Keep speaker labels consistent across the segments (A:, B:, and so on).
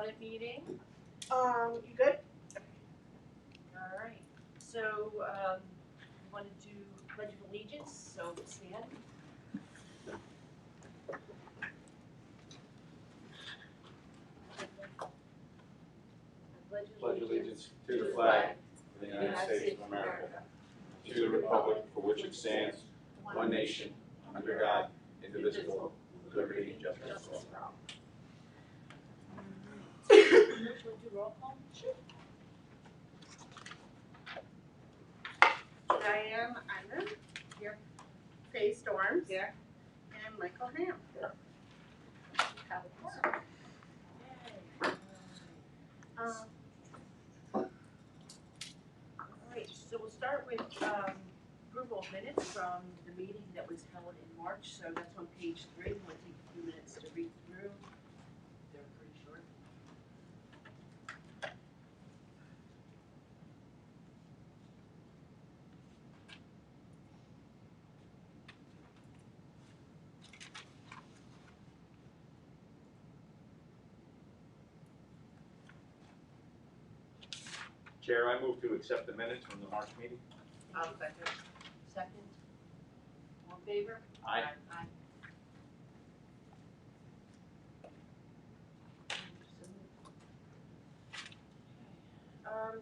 A: Audit meeting.
B: You good?
A: All right. So, we want to do Pledge of Allegiance, so stand.
C: Pledge allegiance to the flag of the United States of America, to the republic for which it stands, one nation, under God, indivisible, with liberty and justice for all.
A: Should we do roll call? Sure.
B: Diane Iman. Here. Faye Storms.
A: Here.
B: And Michael Ham.
C: Here.
B: Have a quorum.
A: All right, so we'll start with approval of minutes from the meeting that was held in March. So that's on page 3. We'll take a few minutes to read through. They're pretty short.
C: Chair, I move to accept the minutes from the March meeting.
A: Second. Second. All in favor?
C: Aye.
A: Aye.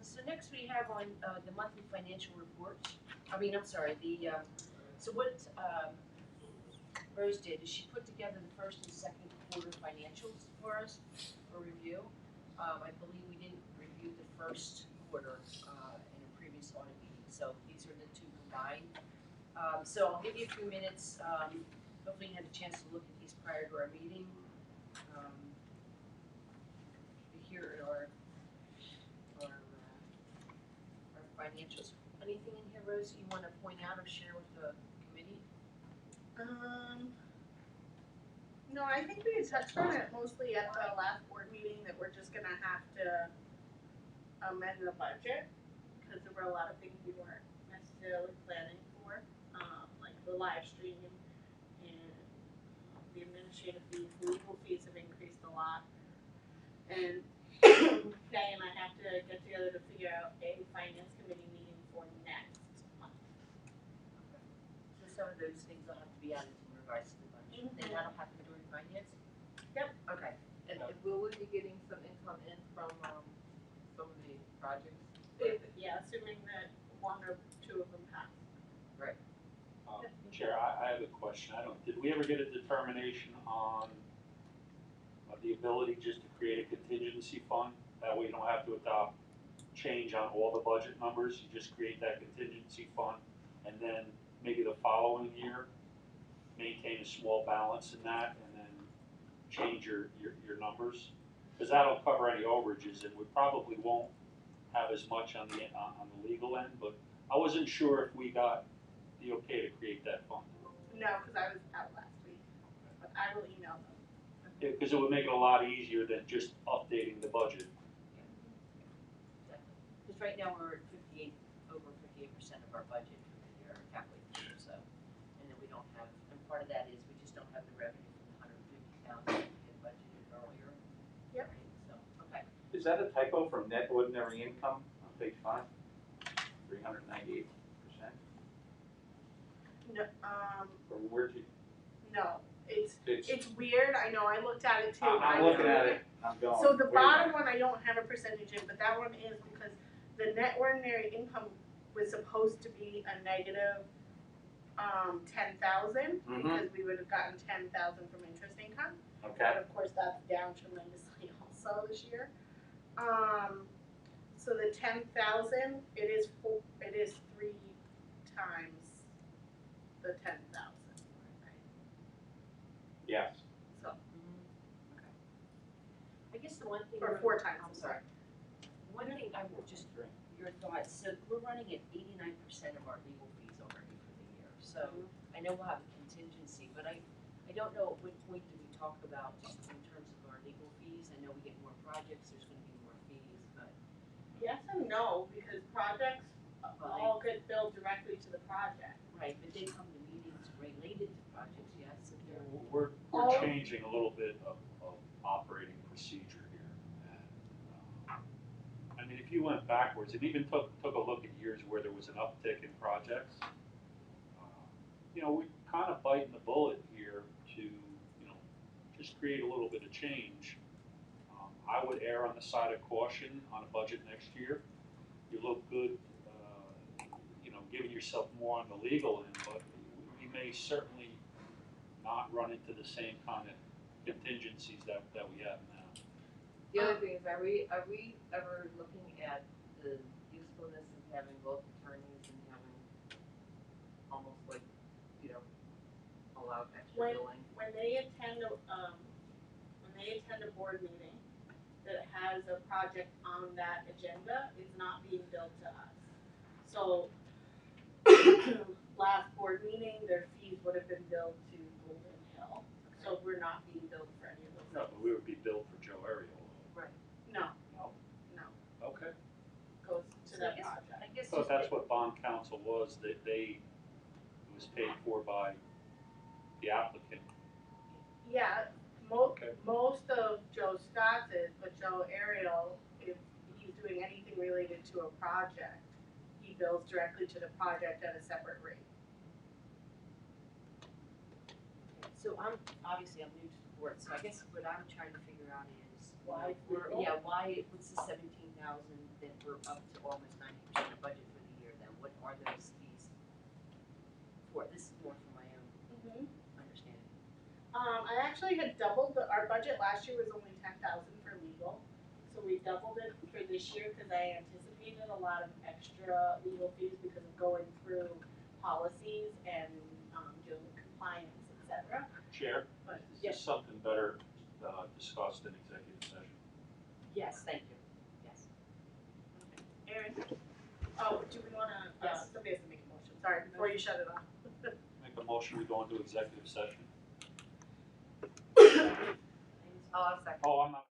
A: So next we have on the monthly financial report. So what Rose did is she put together the first and second quarter financials for us for review. I believe we didn't review the first quarter in a previous audit meeting, so these are the two combined. So I'll give you a few minutes. Hopefully you had a chance to look at these prior to our meeting. Here are our financials. Anything in here, Rose, you want to point out or share with the committee?
B: No, I think we had touched on it mostly at the last board meeting that we're just gonna have to amend the budget because there were a lot of things we weren't necessarily planning for, like the live stream and the administrative fees. The legal fees have increased a lot, and Kay and I have to get together to figure out a finance committee meeting for next month.
A: So some of those things will have to be added and revised to the budget, and that'll happen during finance?
B: Yep.
A: Okay.
D: And will we be getting some income in from some of the projects?
B: Yeah, assuming that one or two of them pass.
E: Chair, I have a question. Did we ever get a determination on the ability just to create a contingency fund? That way you don't have to adopt change on all the budget numbers. You just create that contingency fund and then maybe the following year maintain a small balance in that and then change your numbers. Because that'll cover any overages, and we probably won't have as much on the legal end, but I wasn't sure if we got the okay to create that fund.
B: No, because I was out last week, but I will email them.
E: Yeah, because it would make it a lot easier than just updating the budget.
A: Because right now we're at over 58% of our budget for the year, halfway through, so, and then we don't have, and part of that is we just don't have the revenue from the $150,000 we had budgeted earlier.
B: Yep.
A: Right, so, okay.
C: Is that a typo from net ordinary income on page 5? 398%?
B: No,
C: Or where'd you?
B: no, it's weird. I know. I looked at it too.
C: I'm looking at it. I'm going.
B: So the
C: wait a
B: bottom
C: minute.
B: one I don't have a percentage in, but that one is because the net ordinary income was supposed to be a negative 10,000 because we would have gotten 10,000 from interest income.
C: Okay.
B: But of course that's down tremendously also this year. So the 10,000 it is 3 times the 10,000. Right?
C: Yes.
B: So
A: Okay. I guess the one thing.
B: or 4 times.
A: I'm sorry. One thing I would just, your thoughts, so we're running at 89% of our legal fees already for the year. So I know we'll have a contingency, but I don't know at what point do we talk about just in terms of our legal fees. I know we get more projects, there's gonna be more fees, but.
B: Yes and no, because projects all get billed directly to the project.
A: Right, but they come to meetings related to projects, yes, if they're.
E: We're
B: Oh.
E: changing a little bit of operating procedure here. if you went backwards and even took a look at years where there was an uptick in projects, we're kind of biting the bullet here to, just create a little bit of change. I would err on the side of caution on a budget next year. You look good, giving yourself more on the legal end, but we may certainly not run into the same kind of contingencies that we have now.
D: The other thing is, are we ever looking at the usefulness of having both attorneys and having almost like, allow extra billing?
B: When they attend a board meeting that has a project on that agenda, it's not being billed to us. So, last board meeting, their fees would have been billed to Golden Hill, so we're not being billed for any of those.
E: No, but we would be billed for Joe Ariel.
B: No,
E: No?
B: no,
E: Okay.
B: goes to
A: So
B: that
A: I guess,
B: project.
A: I guess
E: So
A: just
E: that's what bond counsel was, it was paid for by the applicant.
B: Yeah,
E: Okay.
B: most of Joe Scott's is, but Joe Ariel, if he's doing anything related to a project, he bills directly to the project at a separate rate.
A: So obviously I'm new to the board, so I guess what I'm trying to figure out is
B: Why
A: what's the 17,000 that we're up to almost 90% of budget for the year then? What are those fees for? This is more for my own understanding.
B: I actually had doubled, our budget last year was only 10,000 for legal, so we doubled it for this year because I anticipated a lot of extra legal fees because of going through policies and doing compliance, et cetera.
E: Chair,
B: But,
E: is this something better discussed in executive session?
A: Yes, thank you. Yes.
B: Erin? Oh, do we wanna,
A: Yes.
B: somebody has to make a motion, sorry, before you shut it off.
E: Make a motion, we go into executive session.
D: Oh, I'll second.
E: Oh, I'm not.